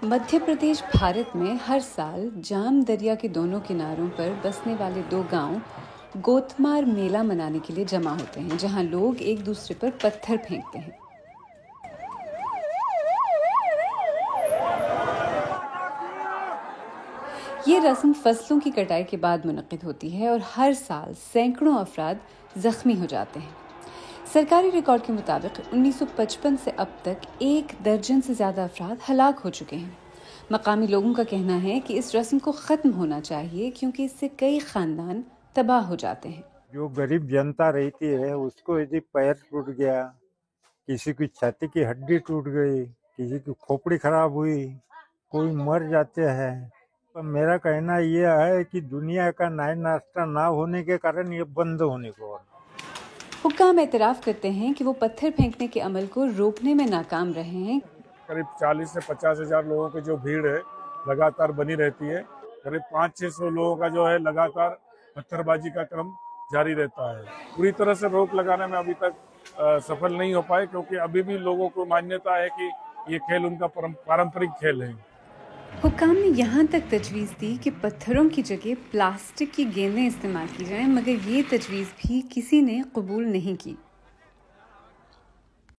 मध्य प्रदेश भारत में हर साल जाम दरिया के दोनों किनारों पर बसने वाले दो गांव गोतमार मेला मनाने के लिए जमा होते हैं, जहां लोग एक दूसरे पर पत्थर फेंकते हैं। ये रस्म फसलों की कटाई के बाद मुनक्किद होती है और हर साल सैकड़ों अफराद जख्मी हो जाते हैं। सरकारी रिकॉर्ड के मुताबिक 1955 से अब तक 1 दर्जन से ज़्यादा अफराद हलाक हो चुके हैं। मकामी लोगों का कहना है कि इस रस्म को ख़त्म होना चाहिए क्योंकि इससे कई ख़ानदान तबाह हो जाते हैं। जो गरीब जनता रहती है उसको यदि पैर टूट गया, किसी की छाती की हड्डी टूट गई, किसी की खोपड़ी खराब हुई, कोई मर जाते हैं, तो मेरा कहना यह है कि दुनिया का नाई नाश्ता ना होने के कारण ये बंद होने को। हुक्काम एतराफ़ करते हैं कि वो पत्थर फेंकने के अमल को रोकने में नाकाम रहे हैं। करीब 40 से 50 हजार लोगों की जो भीड़ है लगातार बनी रहती है। करीब 500-600 लोगों का जो है लगातार पत्थरबाजी का क्रम जारी रहता है। पूरी तरह से रोक लगाने में अभी तक सफल नहीं हो पाए, क्योंकि अभी भी लोगों को मान्यता है कि ये खेल उनका पारंपरिक खेल है। हुक्काम ने यहाँ तक तजवीज़ दी कि पत्थरों की जगह प्लास्टिक की गेंदें इस्तेमाल की जाएं, मगर ये तजवीज़ भी किसी ने कबूल नहीं की।